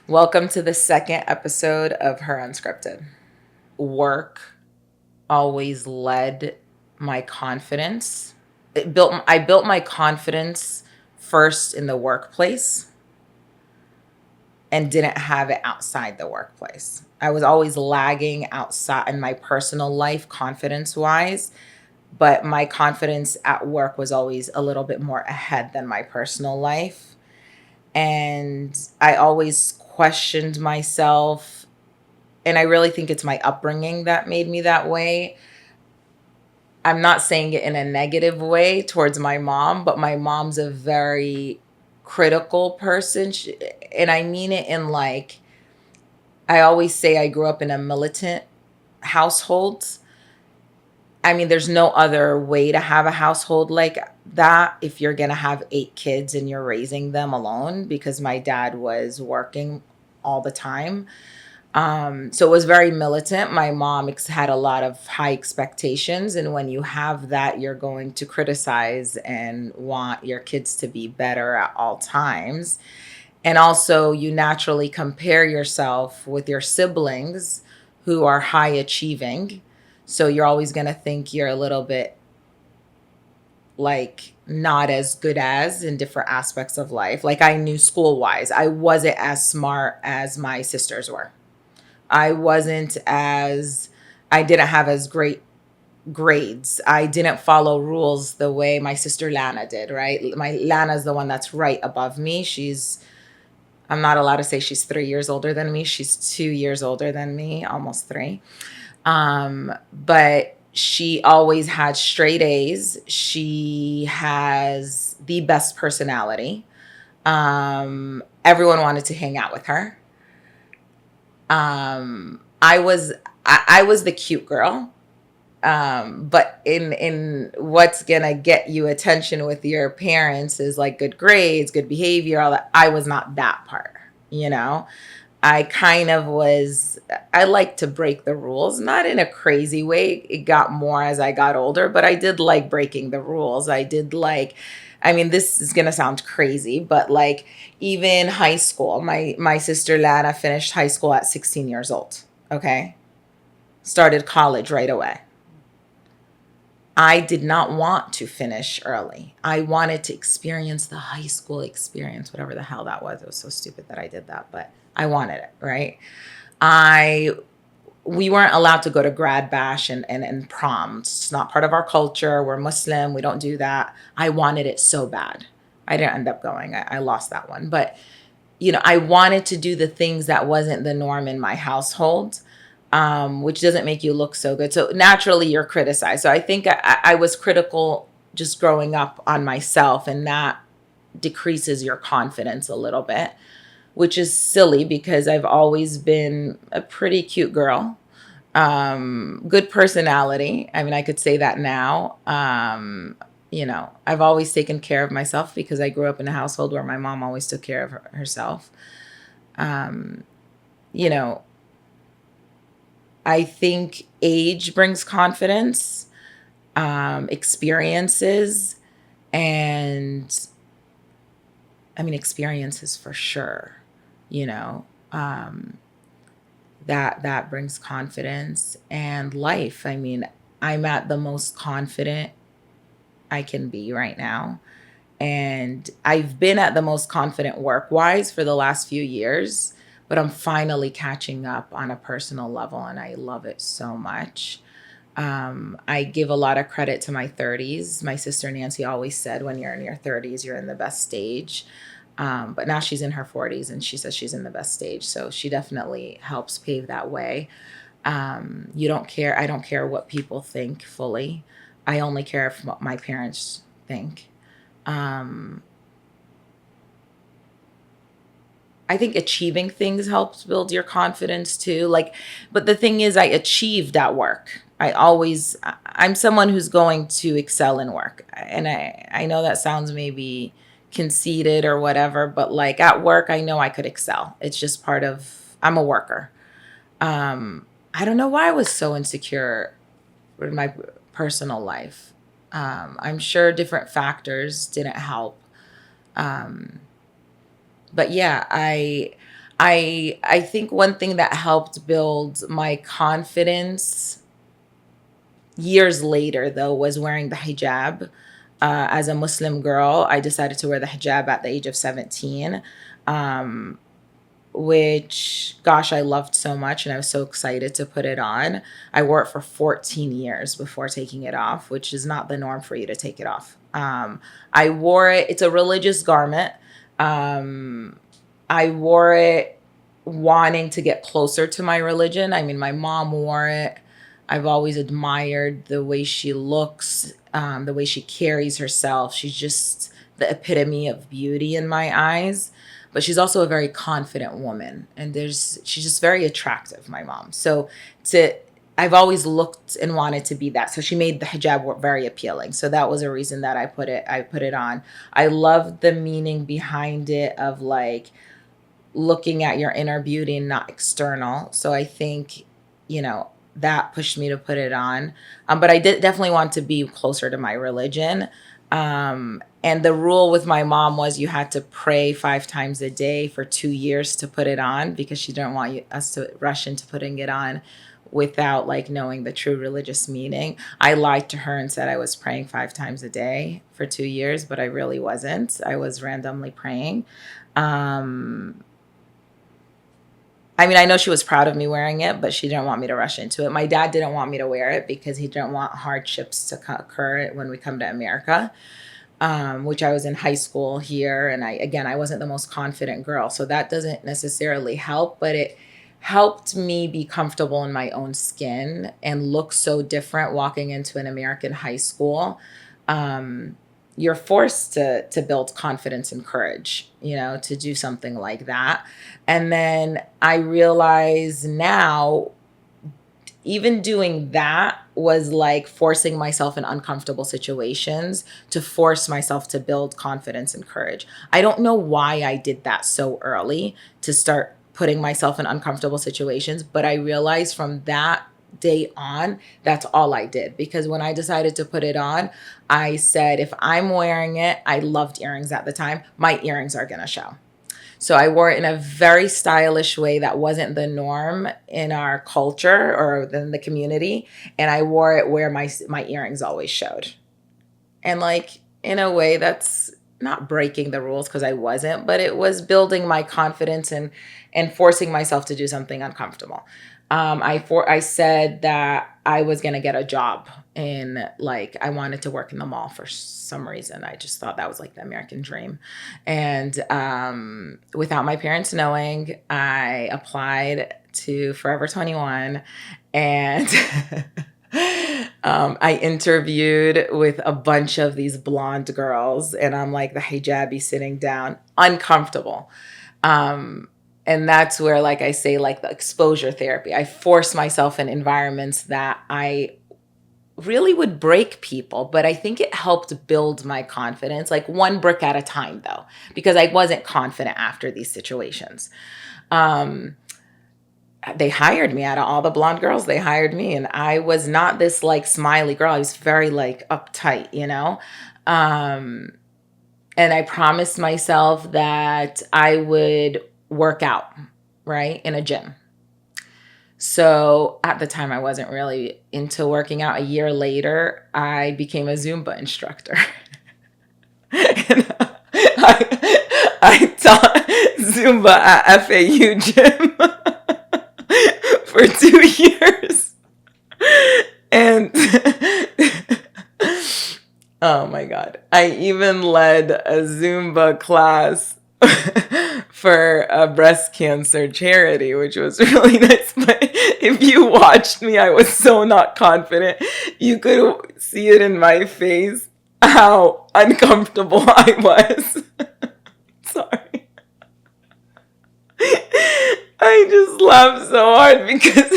Welcome to the second episode of Her Unscripted. Work always led my confidence. I built my confidence first in the workplace and didn't have it outside the workplace. I was always lagging outside in my personal life confidence wise, but my confidence at work was always a little bit more ahead than my personal life. And I always questioned myself. And I really think it's my upbringing that made me that way. I'm not saying it in a negative way towards my mom, but my mom's a very critical person. And I mean it in like, I always say I grew up in a militant household. I mean, there's no other way to have a household like that if you're going to have 8 kids and you're raising them alone, because my dad was working all the time. So it was very militant. My mom had a lot of high expectations. And when you have that, you're going to criticize and want your kids to be better at all times. And also, you naturally compare yourself with your siblings who are high achieving. So you're always going to think you're a little bit like not as good as in different aspects of life. Like I knew school wise, I wasn't as smart as my sisters were. I wasn't as, I didn't have as great grades. I didn't follow rules the way my sister Lana did, right? My Lana's the one that's right above me. I'm not allowed to say she's 3 years older than me. She's 2 years older than me, almost three. But she always had straight A's. She has the best personality. Everyone wanted to hang out with her. I was the cute girl. But in what's gonna get you attention with your parents is like good grades, good behavior, all that. I was not that part, you know. I kind of was, I like to break the rules, not in a crazy way. It got more as I got older, but I did like breaking the rules. I did like, I mean, this is gonna sound crazy, but like even high school, my sister Lana finished high school at 16 years old. Okay. Started college right away. I did not want to finish early. I wanted to experience the high school experience, whatever the hell that was. It was so stupid that I did that, but I wanted it, right? I we weren't allowed to go to grad bash and prom. It's not part of our culture. We're Muslim. We don't do that. I wanted it so bad. I didn't end up going. I lost that one. But, I wanted to do the things that wasn't the norm in my household, which doesn't make you look so good. So naturally, you're criticized. So I think I was critical just growing up on myself, and that decreases your confidence a little bit, which is silly because I've always been a pretty cute girl. Good personality. I mean, I could say that now. I've always taken care of myself because I grew up in a household where my mom always took care of herself. Um, you know, I think age brings confidence, experiences, and I mean, experiences for sure, you know, um, that brings confidence and life. I mean, I'm at the most confident I can be right now. And I've been at the most confident work wise for the last few years, but I'm finally catching up on a personal level and I love it so much. I give a lot of credit to my 30s. My sister Nancy always said, when you're in your 30s, you're in the best stage. But now she's in her 40s and she says she's in the best stage. So she definitely helps pave that way. You don't care. I don't care what people think fully. I only care if what my parents think. Um, I think achieving things helps build your confidence too. Like, but the thing is, I achieved at work. I'm someone who's going to excel in work. And I know that sounds maybe conceited or whatever, but like at work, I know I could excel. It's just I'm a worker. I don't know why I was so insecure in my personal life. I'm sure different factors didn't help. Um, but yeah, I think one thing that helped build my confidence years later, though, was wearing the hijab. As a Muslim girl, I decided to wear the hijab at the age of 17. Um, which, gosh, I loved so much and I was so excited to put it on. I wore it for 14 years before taking it off, which is not the norm for you to take it off. I wore it, it's a religious garment. Um, I wore it wanting to get closer to my religion. I mean, my mom wore it. I've always admired the way she looks, the way she carries herself. She's just the epitome of beauty in my eyes, but she's also a very confident woman, and she's just very attractive, my mom. So to I've always looked and wanted to be that. So she made the hijab very appealing. So that was a reason that I put it on. I love the meaning behind it of like looking at your inner beauty and not external. So I think, that pushed me to put it on. But I did definitely want to be closer to my religion. And the rule with my mom was you had to pray 5 times a day for 2 years to put it on, because she didn't want us to rush into putting it on without like knowing the true religious meaning. I lied to her and said I was praying 5 times a day for 2 years, but I really wasn't. I was randomly praying. Um, I mean, I know she was proud of me wearing it, but she didn't want me to rush into it. My dad didn't want me to wear it because he didn't want hardships to occur when we come to America, which I was in high school here. And I wasn't the most confident girl. So that doesn't necessarily help, but it helped me be comfortable in my own skin and look so different walking into an American high school. Um, you're forced to build confidence and courage, to do something like that. And then I realize now, even doing that was like forcing myself in uncomfortable situations to force myself to build confidence and courage. I don't know why I did that so early to start putting myself in uncomfortable situations, but I realized from that day on, that's all I did. Because when I decided to put it on, I said, if I'm wearing it, I loved earrings at the time, my earrings are going to show. So I wore it in a very stylish way that wasn't the norm in our culture or in the community. And I wore it where my earrings always showed. And like, in a way, that's not breaking the rules, because I wasn't, but it was building my confidence and forcing myself to do something uncomfortable. I said that I was gonna get a job in, like, I wanted to work in the mall for some reason. I just thought that was like the American dream. And without my parents knowing, I applied to Forever 21, and I interviewed with a bunch of these blonde girls, and I'm like the hijabi sitting down, uncomfortable. And that's where, like I say, like the exposure therapy, I force myself in environments that I really would break people, but I think it helped build my confidence, like one brick at a time, though, because I wasn't confident after these situations. Um, they hired me. Out of all the blonde girls, they hired me, and I was not this like smiley girl. I was very like uptight. Um, and I promised myself that I would work out, right, in a gym. So at the time, I wasn't really into working out. A year later, I became a Zumba instructor. And I taught Zumba at FAU gym for 2 years. And oh my God, I even led a Zumba class for a breast cancer charity, which was really nice. But if you watched me, I was so not confident. You could see it in my face how uncomfortable I was. Sorry. I just laughed so hard because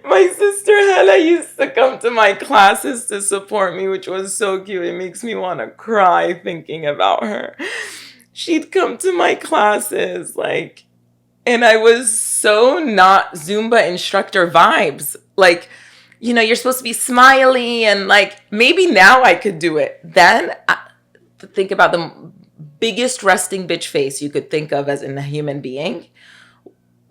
my sister Hella used to come to my classes to support me, which was so cute. It makes me want to cry thinking about her. She'd come to my classes, like, and I was so not Zumba instructor vibes. Like, you're supposed to be smiley, and like, maybe now I could do it. Then think about the biggest resting bitch face you could think of as in a human being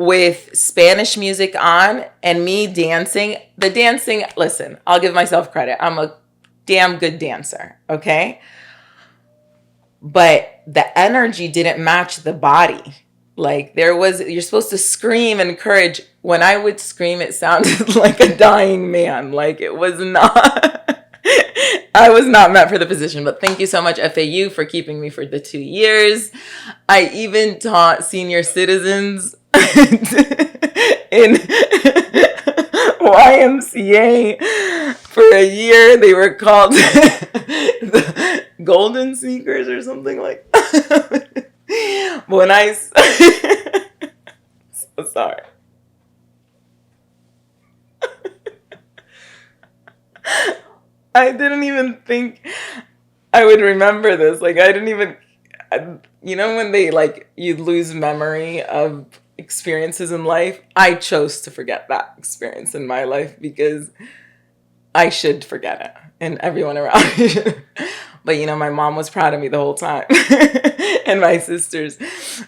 with Spanish music on and me dancing. The dancing, listen, I'll give myself credit. I'm a damn good dancer, okay? But the energy didn't match the body. Like you're supposed to scream and encourage. When I would scream, it sounded like a dying man. Like it was not, I was not meant for the position. But thank you so much, FAU, for keeping me for the 2 years. I even taught senior citizens in YMCA for a year. They were called the Golden Seekers or something like that. When I so sorry. I didn't even think I would remember this. Like I didn't even, when they you lose memory of experiences in life, I chose to forget that experience in my life because I should forget it and everyone around me. But my mom was proud of me the whole time and my sisters.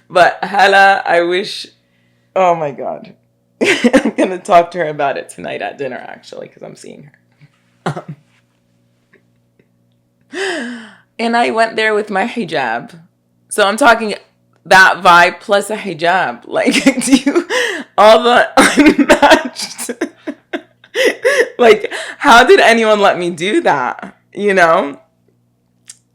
But Hala, I wish, oh my God. I'm going to talk to her about it tonight at dinner actually because I'm seeing her. And I went there with my hijab. So I'm talking that vibe plus a hijab. Like, do you, all the unmatched. Like, how did anyone let me do that?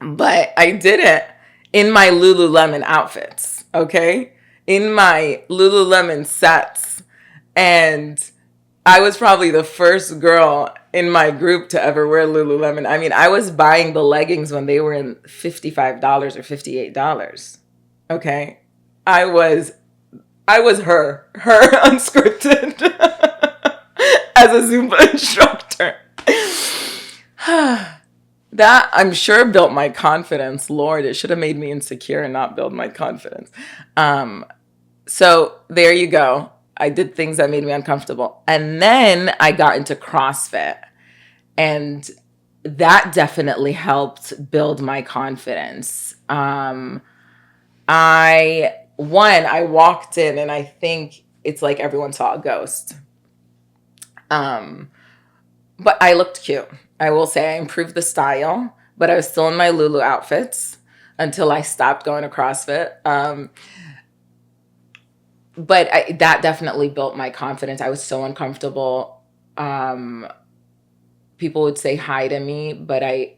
But I did it in my Lululemon outfits, okay? In my Lululemon sets. And I was probably the first girl in my group to ever wear Lululemon. I mean, I was buying the leggings when they were in $55 or $58. Okay? I was her unscripted as a Zumba instructor. That, I'm sure, built my confidence. Lord, it should have made me insecure and not build my confidence. So there you go. I did things that made me uncomfortable. And then I got into CrossFit. And that definitely helped build my confidence. I walked in and I think it's like everyone saw a ghost. But I looked cute. I will say I improved the style, but I was still in my Lulu outfits until I stopped going to CrossFit. But that definitely built my confidence. I was so uncomfortable. People would say hi to me, but I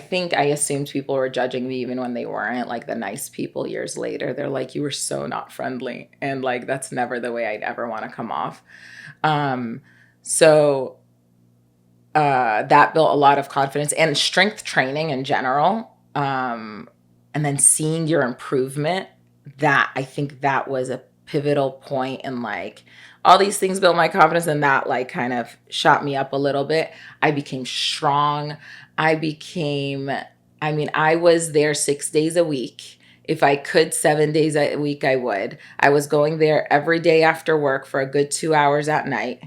think I assumed people were judging me even when they weren't. Like the nice people years later, they're like, you were so not friendly. And like, that's never the way I'd ever want to come off. So that built a lot of confidence and strength training in general. And then seeing your improvement, that I think that was a pivotal point in like all these things built my confidence, and that like kind of shot me up a little bit. I became strong. I was there 6 days a week. If I could, 7 days a week, I would. I was going there every day after work for a good 2 hours at night.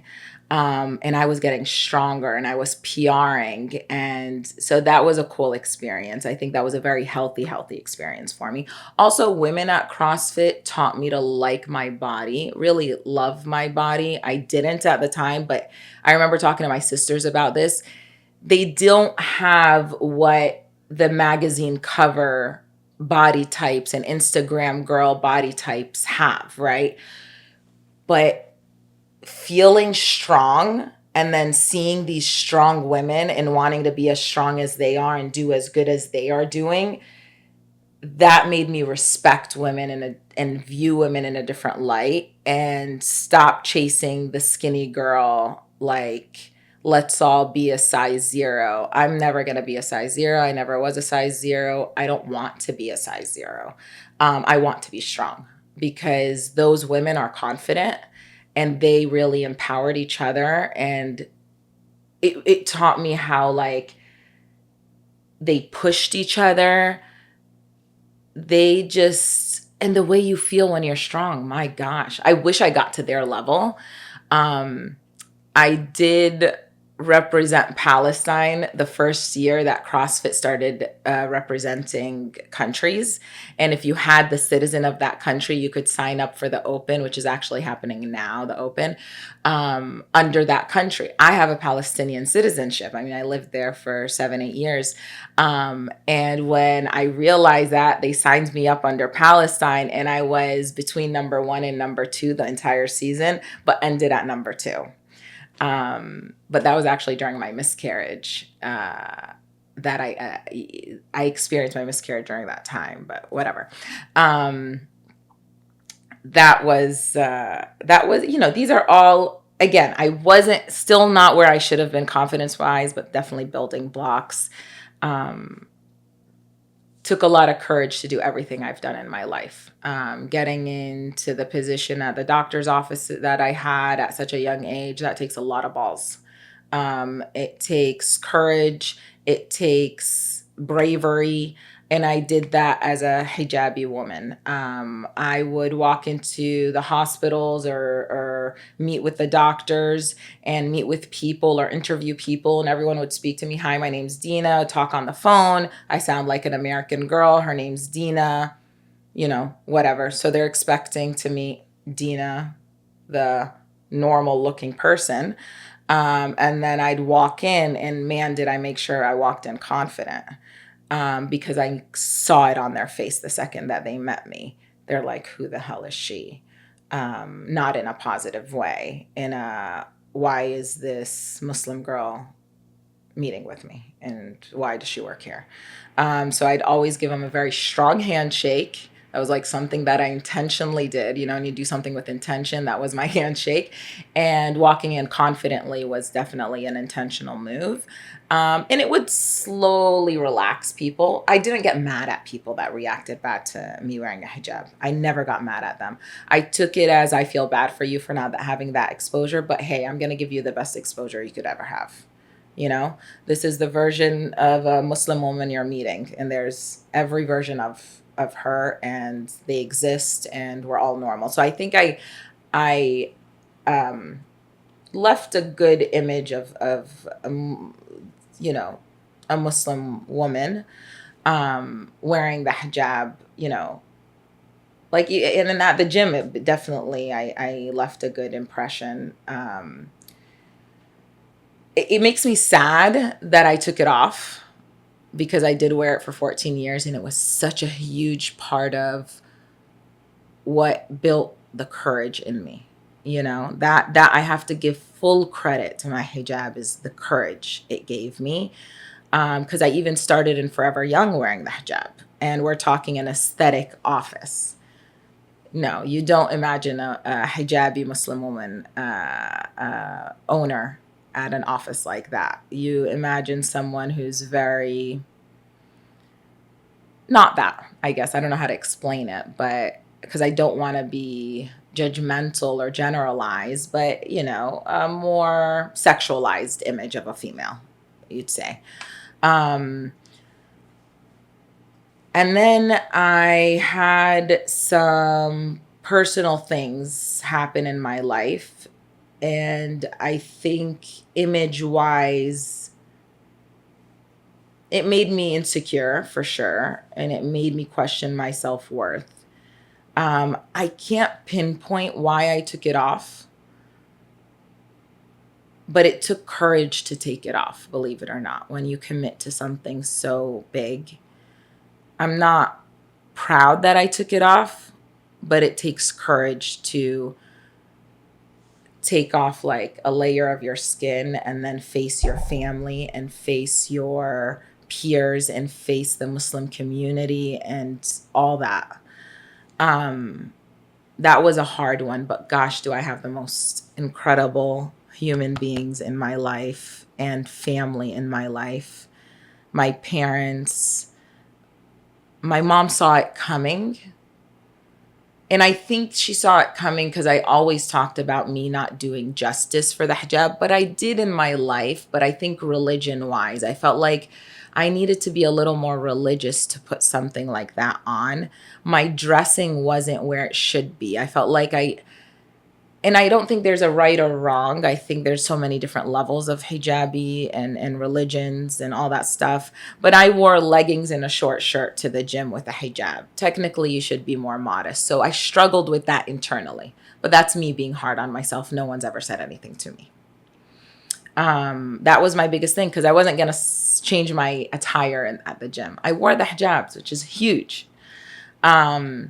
And I was getting stronger and I was PRing. And so that was a cool experience. I think that was a very healthy experience for me. Also, women at CrossFit taught me to like my body, really love my body. I didn't at the time, but I remember talking to my sisters about this. They don't have what the magazine cover body types and Instagram girl body types have, right? But feeling strong and then seeing these strong women and wanting to be as strong as they are and do as good as they are doing, that made me respect women and view women in a different light and stop chasing the skinny girl. Like, let's all be a size 0. I'm never going to be a size 0. I never was a size 0. I don't want to be a size 0. I want to be strong because those women are confident and they really empowered each other. And it taught me how like they pushed each other. They just, and the way you feel when you're strong, my gosh, I wish I got to their level. I did represent Palestine the first year that CrossFit started representing countries. And if you had the citizen of that country, you could sign up for the Open, which is actually happening now, the Open, under that country. I have a Palestinian citizenship. I mean, I lived there for 7, 8 years. And when I realized that, they signed me up under Palestine, and I was between number 1 and number 2 the entire season, but ended at number 2. But that was actually during my miscarriage, that I experienced my miscarriage during that time, but whatever. That was, these are all, again, I wasn't, still not where I should have been confidence wise, but definitely building blocks. Took a lot of courage to do everything I've done in my life. Getting into the position at the doctor's office that I had at such a young age, that takes a lot of balls. It takes courage. It takes bravery. And I did that as a hijabi woman. I would walk into the hospitals or meet with the doctors and meet with people or interview people, and everyone would speak to me. Hi, my name's Dina. Talk on the phone. I sound like an American girl. Her name's Dina, whatever. So they're expecting to meet Dina, the normal looking person. And then I'd walk in, and man, did I make sure I walked in confident. Because I saw it on their face the second that they met me. They're like, who the hell is she? Not in a positive way. Why is this Muslim girl meeting with me? And why does she work here? So I'd always give them a very strong handshake. That was like something that I intentionally did. When you do something with intention, that was my handshake. And walking in confidently was definitely an intentional move. And it would slowly relax people. I didn't get mad at people that reacted bad to me wearing a hijab. I never got mad at them. I took it as, I feel bad for you for not having that exposure, but hey, I'm going to give you the best exposure you could ever have. This is the version of a Muslim woman you're meeting, and there's every version of her, and they exist, and we're all normal. So I think I left a good image of a Muslim woman wearing the hijab, like, and then at the gym, definitely I left a good impression. It makes me sad that I took it off, because I did wear it for 14 years, and it was such a huge part of what built the courage in me. That I have to give full credit to my hijab, is the courage it gave me. Because I even started in Forever Young wearing the hijab, and we're talking an aesthetic office. No, you don't imagine a hijabi Muslim woman owner at an office like that. You imagine someone who's very, not that, I guess. I don't know how to explain it, but because I don't want to be judgmental or generalize, but, a more sexualized image of a female, you'd say. And then I had some personal things happen in my life. And I think image-wise, it made me insecure for sure. And it made me question my self-worth. I can't pinpoint why I took it off, but it took courage to take it off, believe it or not, when you commit to something so big. I'm not proud that I took it off, but it takes courage to take off like a layer of your skin and then face your family and face your peers and face the Muslim community and all that. That was a hard one, but gosh, do I have the most incredible human beings in my life and family in my life. My parents, my mom saw it coming. And I think she saw it coming because I always talked about me not doing justice for the hijab, but I did in my life. But I think religion-wise, I felt like I needed to be a little more religious to put something like that on. My dressing wasn't where it should be. I felt like And I don't think there's a right or wrong. I think there's so many different levels of hijabi and religions and all that stuff. But I wore leggings and a short shirt to the gym with a hijab. Technically, you should be more modest. So I struggled with that internally. But that's me being hard on myself. No one's ever said anything to me. That was my biggest thing because I wasn't going to change my attire at the gym. I wore the hijabs, which is huge. So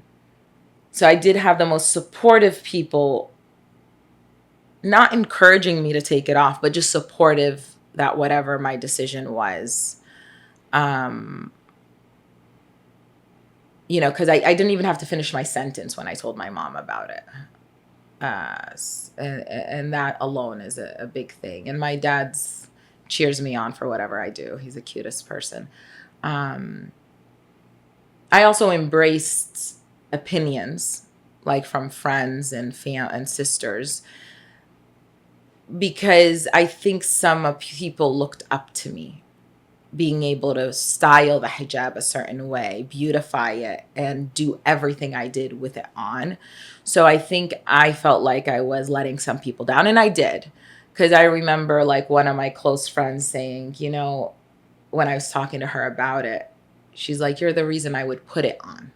I did have the most supportive people, not encouraging me to take it off, but just supportive that whatever my decision was, because I didn't even have to finish my sentence when I told my mom about it. And that alone is a big thing. And my dad's cheers me on for whatever I do. He's the cutest person. I also embraced opinions, like from friends and and sisters, because I think some people looked up to me, being able to style the hijab a certain way, beautify it, and do everything I did with it on. So I think I felt like I was letting some people down, and I did. Because I remember like one of my close friends saying, when I was talking to her about it, she's like, "You're the reason I would put it on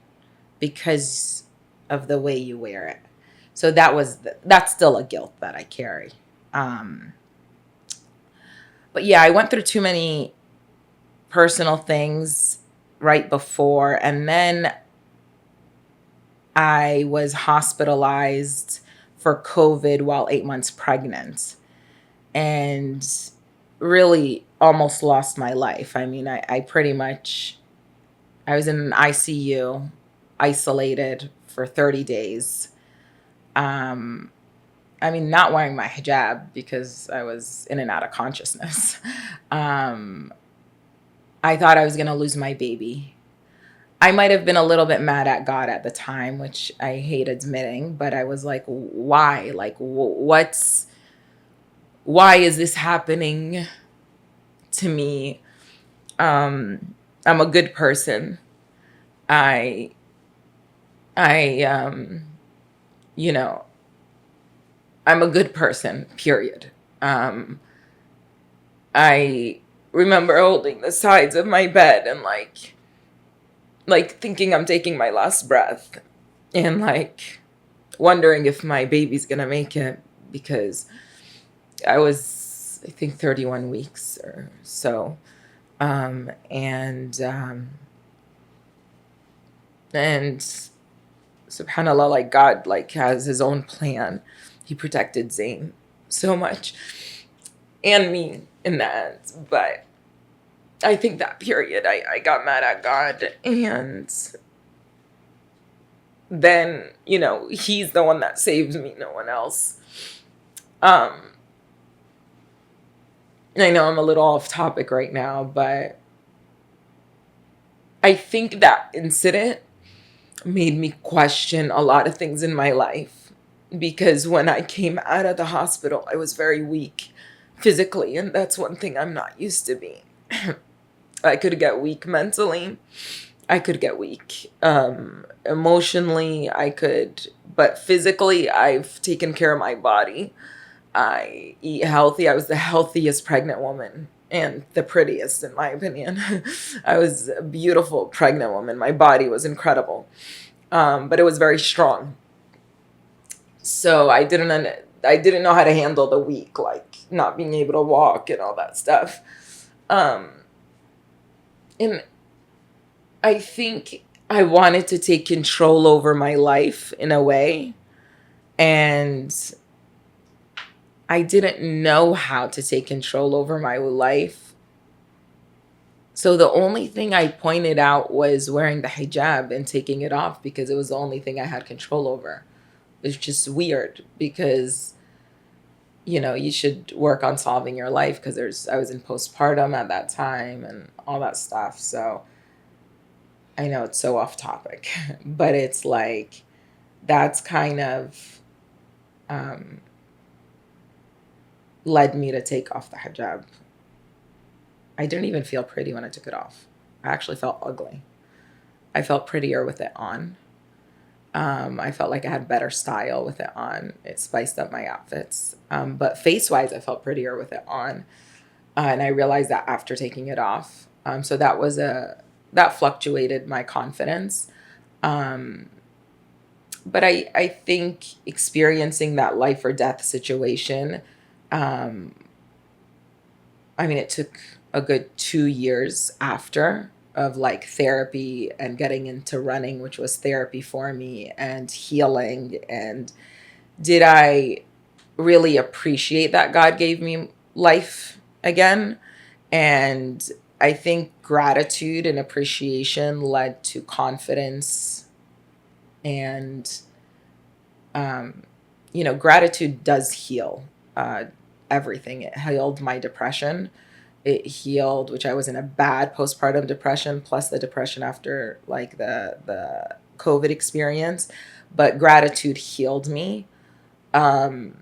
because of the way you wear it." So that's still a guilt that I carry. But yeah, I went through too many personal things right before, and then I was hospitalized for COVID while 8 months pregnant, and really almost lost my life. I mean, I pretty much, I was in an ICU, isolated for 30 days. I mean, not wearing my hijab because I was in and out of consciousness. I thought I was going to lose my baby. I might have been a little bit mad at God at the time, which I hate admitting, but I was like, why? Like, why is this happening to me? I'm a good person. I, you know, I'm a good person, period. I remember holding the sides of my bed and like thinking I'm taking my last breath and like wondering if my baby's gonna make it, because I was, I think, 31 weeks or so. And subhanallah, like God like has his own plan. He protected Zayn so much and me in that. But I think that period I got mad at God, and then, he's the one that saves me, no one else. I know I'm a little off topic right now, but I think that incident made me question a lot of things in my life, because when I came out of the hospital, I was very weak physically, and that's one thing I'm not used to being. I could get weak mentally. I could get weak emotionally. But physically, I've taken care of my body. I eat healthy. I was the healthiest pregnant woman and the prettiest, in my opinion. I was a beautiful pregnant woman. My body was incredible, but it was very strong. So I didn't know how to handle the weak, like not being able to walk and all that stuff. And I think I wanted to take control over my life in a way, and I didn't know how to take control over my life. So the only thing I pointed out was wearing the hijab and taking it off, because it was the only thing I had control over. It's just weird because, you should work on solving your life, because I was in postpartum at that time and all that stuff. So I know it's so off topic, but it's like, that's kind of led me to take off the hijab. I didn't even feel pretty when I took it off. I actually felt ugly. I felt prettier with it on. I felt like I had better style with it on. It spiced up my outfits. But face wise, I felt prettier with it on. And I realized that after taking it off. So that fluctuated my confidence. Um, but I think experiencing that life or death situation, um, I mean, it took a good 2 years after of like therapy and getting into running, which was therapy for me, and healing. And did I really appreciate that God gave me life again? And I think gratitude and appreciation led to confidence. And, um, gratitude does heal everything. It healed my depression. It healed, which I was in a bad postpartum depression, plus the depression after like the COVID experience. But gratitude healed me. Um,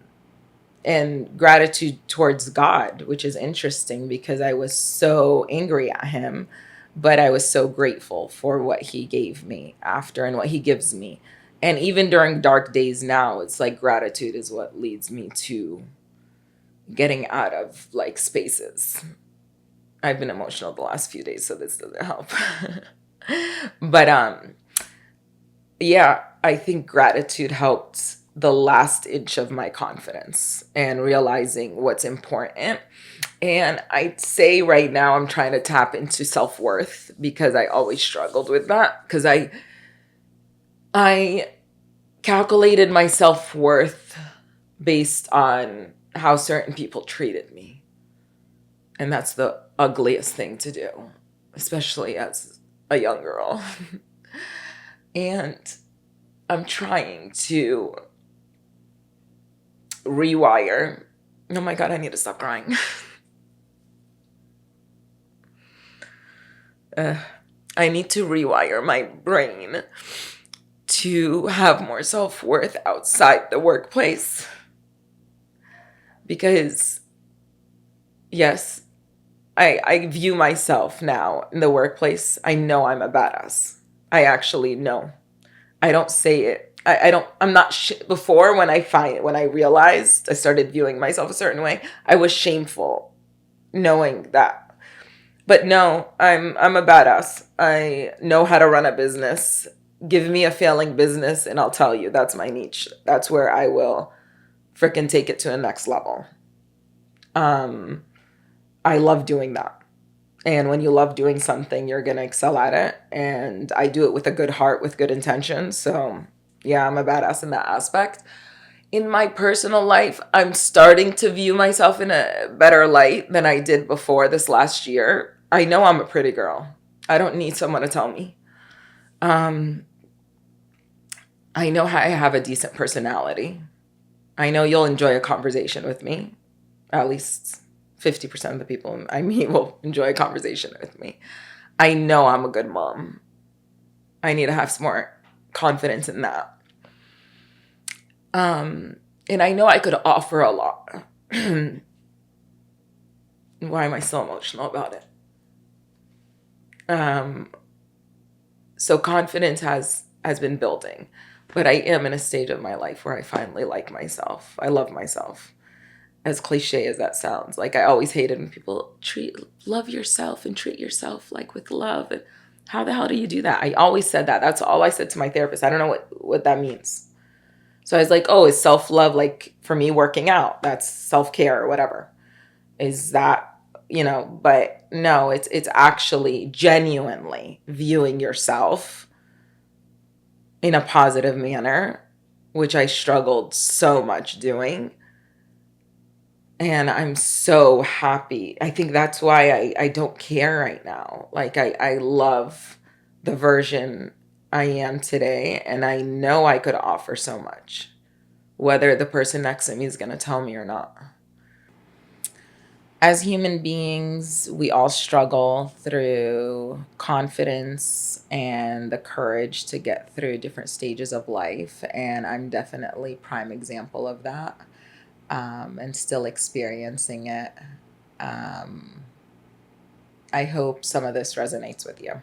and gratitude towards God, which is interesting because I was so angry at him, but I was so grateful for what he gave me after and what he gives me. And even during dark days now, it's like gratitude is what leads me to getting out of like spaces. I've been emotional the last few days, so this doesn't help. But yeah, I think gratitude helped the last inch of my confidence and realizing what's important. And I'd say right now I'm trying to tap into self-worth because I always struggled with that because I calculated my self-worth based on how certain people treated me. And that's the ugliest thing to do, especially as a young girl. And I'm trying to rewire. Oh my God, I need to stop crying. I need to rewire my brain to have more self-worth outside the workplace. Because, yes, I view myself now in the workplace. I know I'm a badass. I actually know. I don't say it. I'm not, before when I realized I started viewing myself a certain way, I was shameful knowing that. But no, I'm a badass. I know how to run a business. Give me a failing business and I'll tell you that's my niche. That's where I will freaking take it to the next level. I love doing that. And when you love doing something, you're going to excel at it. And I do it with a good heart, with good intention. So, yeah, I'm a badass in that aspect. In my personal life, I'm starting to view myself in a better light than I did before this last year. I know I'm a pretty girl. I don't need someone to tell me. I know I have a decent personality. I know you'll enjoy a conversation with me. At least 50% of the people I meet will enjoy a conversation with me. I know I'm a good mom. I need to have some more confidence in that. And I know I could offer a lot. Why am I so emotional about it? So confidence has been building, but I am in a stage of my life where I finally like myself. I love myself. As cliche as that sounds, like I always hated when people love yourself and treat yourself like with love. And how the hell do you do that? I always said that. That's all I said to my therapist. I don't know what that means. So I was like, oh, is self-love like for me working out? That's self-care or whatever. Is that, but no, it's actually genuinely viewing yourself in a positive manner, which I struggled so much doing. And I'm so happy. I think that's why I don't care right now. Like I love the version I am today. And I know I could offer so much, whether the person next to me is going to tell me or not. As human beings, we all struggle through confidence and the courage to get through different stages of life. And I'm definitely prime example of that. And still experiencing it. I hope some of this resonates with you.